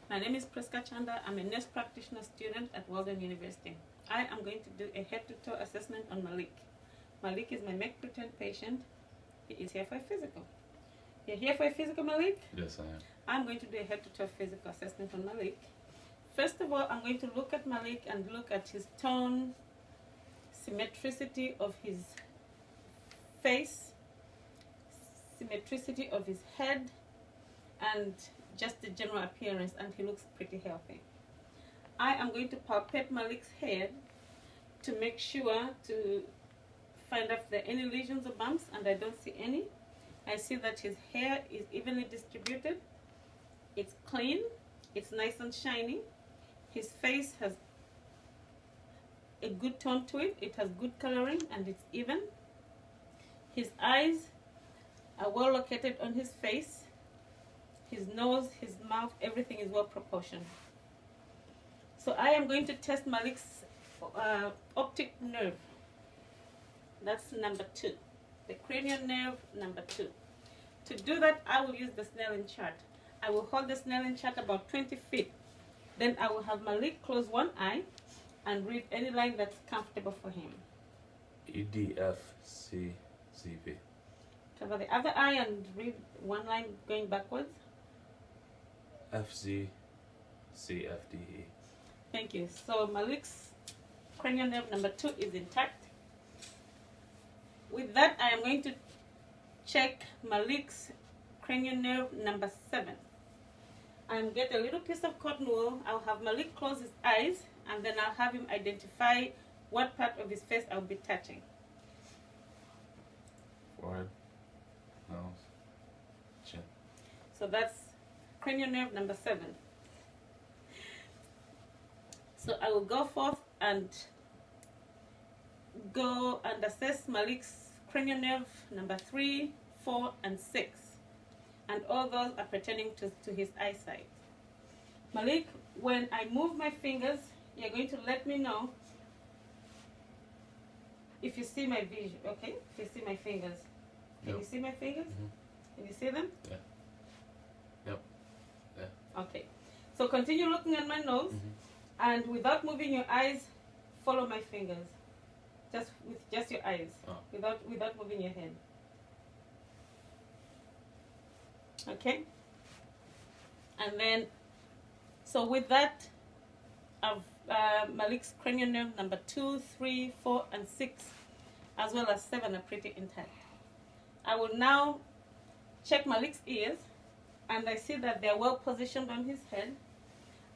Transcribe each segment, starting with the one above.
My name is Priska Chanda. I'm a nurse practitioner student at Walden University. I am going to do a head-to-toe assessment on Malik. Malik is my MEC pretend patient. He is here for a physical. You're here for a physical, Malik? Yes, I am. I'm going to do a head-to-toe physical assessment on Malik. First of all, I'm going to look at Malik and look at his tone, symmetricity of his face, symmetricity of his head, and just the general appearance, and he looks pretty healthy. I am going to palpate Malik's head to make sure to find out if there are any lesions or bumps, and I don't see any. I see that his hair is evenly distributed. It's clean. It's nice and shiny. His face has a good tone to it. It has good coloring and it's even. His eyes are well located on his face. His nose, his mouth, everything is well proportioned. So I am going to test Malik's optic nerve. That's number 2. The cranial nerve, number 2. To do that, I will use the Snellen chart. I will hold the Snellen chart about 20 feet. Then I will have Malik close one eye and read any line that's comfortable for him. EDFCCV. Cover the other eye and read one line going backwards. FZCFDE. Thank you. So Malik's cranial nerve number 2 is intact. With that, I am going to check Malik's cranial nerve number 7. I'm get a little piece of cotton wool. I'll have Malik close his eyes, and then I'll have him identify what part of his face I'll be touching. Forehead, nose, chin. So that's cranial nerve number 7. So I will go forth and go and assess Malik's cranial nerve number 3, 4, and 6. And all those are pertaining to his eyesight. Malik, when I move my fingers, you're going to let me know if you see my vision, okay? If you see my fingers. Can Yep. you see my fingers? Mm-hmm. Can you see them? Yeah. Yep. Yeah. Okay. So continue looking at my nose, and without moving your eyes, follow my fingers. Just with just your eyes, without moving your head. Okay. And then, so with that, Malik's cranial nerve number 2, 3, 4, and 6, as well as 7 are pretty intact. I will now check Malik's ears, and I see that they're well positioned on his head.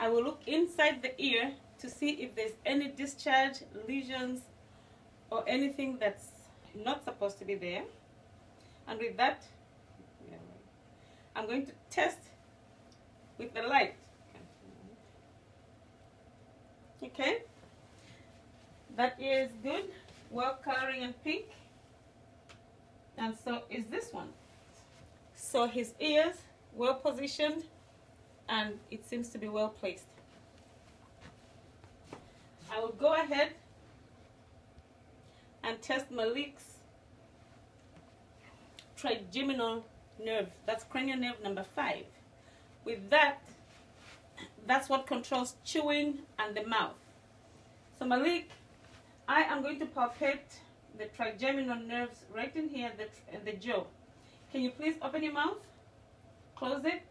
I will look inside the ear to see if there's any discharge, lesions, or anything that's not supposed to be there. And with that, I'm going to test with the light. Okay, that ear is good, well coloring and pink. And so is this one. So his ears well positioned, and it seems to be well placed. I will go ahead and test Malik's trigeminal nerve. That's cranial nerve number 5. With that, that's what controls chewing and the mouth. So Malik, I am going to palpate the trigeminal nerves right in here, the jaw. Can you please open your mouth? Close it.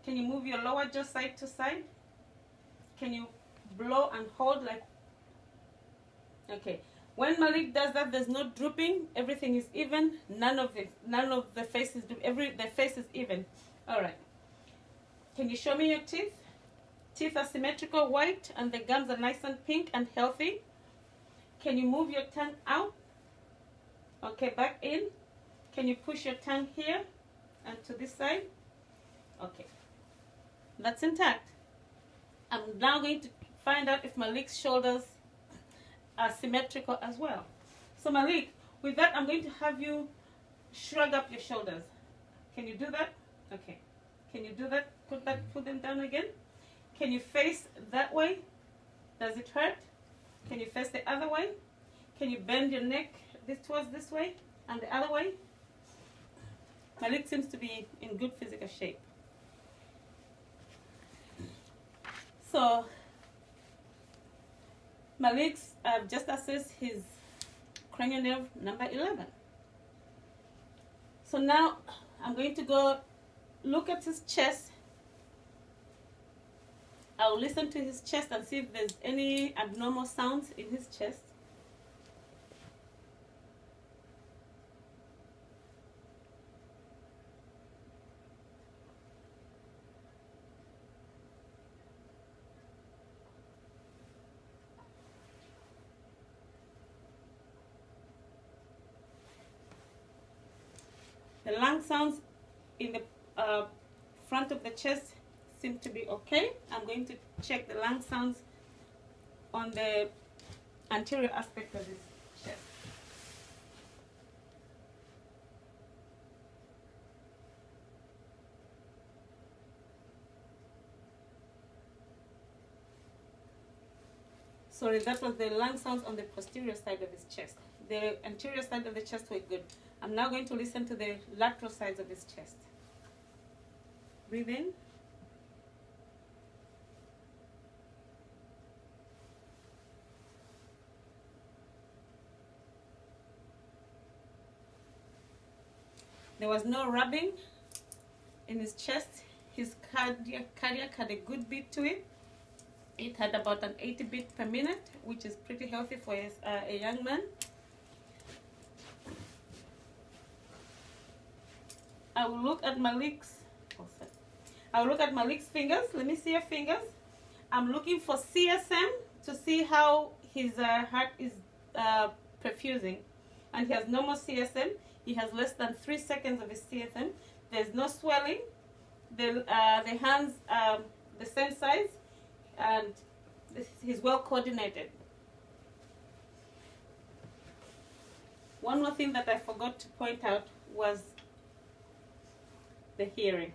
Can you move your lower jaw side to side? Can you blow and hold like? Okay. When Malik does that, there's no drooping. Everything is even. None of the face is the face is even. All right. Can you show me your teeth? Teeth are symmetrical, white, and the gums are nice and pink and healthy. Can you move your tongue out? Okay, back in. Can you push your tongue here and to this side? Okay. That's intact. I'm now going to find out if Malik's shoulders are symmetrical as well. So Malik, with that, I'm going to have you shrug up your shoulders. Can you do that? Okay. Can you do that? Put them down again. Can you face that way? Does it hurt? Can you face the other way? Can you bend your neck towards this way and the other way? Malik seems to be in good physical shape. So Malik's just assessed his cranial nerve number 11. So now I'm going to go look at his chest. I'll listen to his chest and see if there's any abnormal sounds in his chest. The lung sounds in the front of the chest seem to be okay. I'm going to check the lung sounds on the anterior aspect of his chest. Sorry, that was the lung sounds on the posterior side of his chest. The anterior side of the chest were good. I'm now going to listen to the lateral sides of his chest. Breathe in. There was no rubbing in his chest. His cardiac had a good beat to it. It had about an 80 beat per minute, which is pretty healthy for a young man. I will look at Malik's. I will look at Malik's fingers. Let me see your fingers. I'm looking for CSM to see how his heart is perfusing, and he has no more CSM. He has less than 3 seconds of his CSM. There's no swelling. The hands the same size, and he's well coordinated. One more thing that I forgot to point out was the hearing.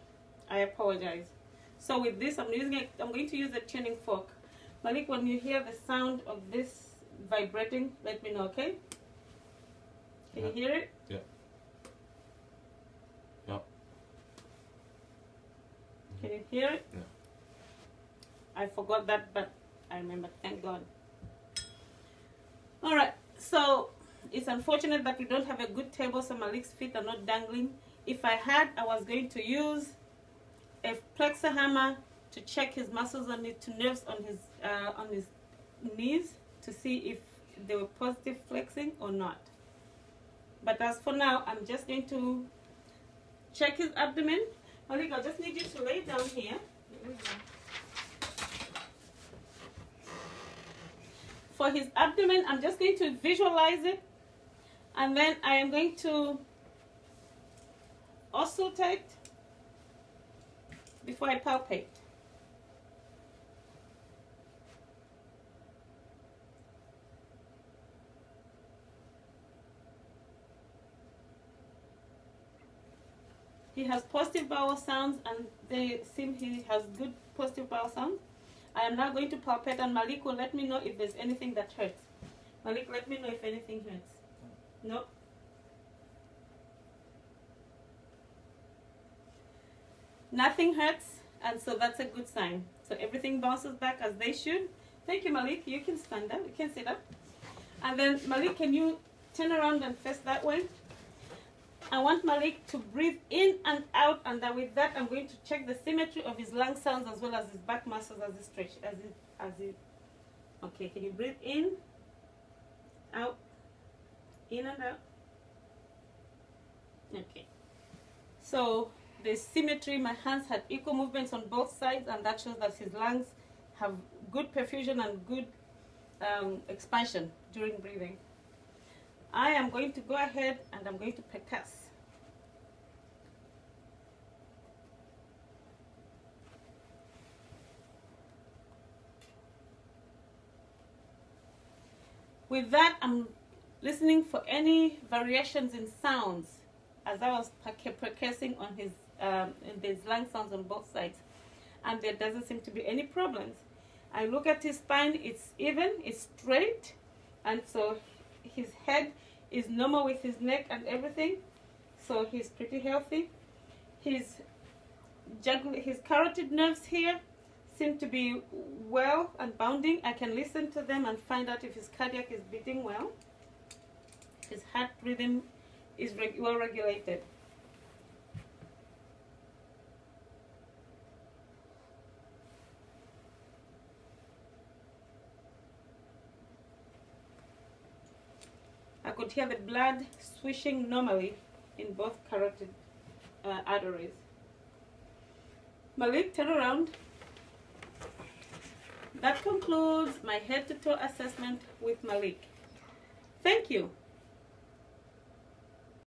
I apologize. So with this, I'm going to use a tuning fork. Malik, when you hear the sound of this vibrating, let me know, okay? Can you hear it? Yeah. Yeah. Can you hear it? Yeah. I forgot that, but I remember. Thank God. All right. So it's unfortunate that we don't have a good table, so Malik's feet are not dangling. If I had, I was going to use a plexor hammer to check his muscles and nerves on his knees to see if they were positive flexing or not. But as for now, I'm just going to check his abdomen. Malik, I just need you to lay down here. For his abdomen, I'm just going to visualize it, and then I am going to auscultate before I palpate. He has positive bowel sounds, and they seem he has good positive bowel sounds. I am now going to palpate, and Malik will let me know if there's anything that hurts. Malik, let me know if anything hurts. No? Nothing hurts, and so that's a good sign. So everything bounces back as they should. Thank you, Malik. You can stand up. You can sit up. And then, Malik, can you turn around and face that way? I want Malik to breathe in and out, and then with that, I'm going to check the symmetry of his lung sounds as well as his back muscles as he stretch, Okay, can you breathe in, out, in and out? Okay. So the symmetry, my hands had equal movements on both sides, and that shows that his lungs have good perfusion and good expansion during breathing. I am going to go ahead and I'm going to percuss. With that, I'm listening for any variations in sounds as I was percussing on his lung sounds on both sides, and there doesn't seem to be any problems. I look at his spine, it's even, it's straight, and so his head is normal with his neck and everything, so he's pretty healthy. His carotid nerves here seem to be well and bounding. I can listen to them and find out if his cardiac is beating well. His heart rhythm is well regulated. I could hear the blood swishing normally in both carotid arteries. Malik, turn around. That concludes my head-to-toe assessment with Malik. Thank you.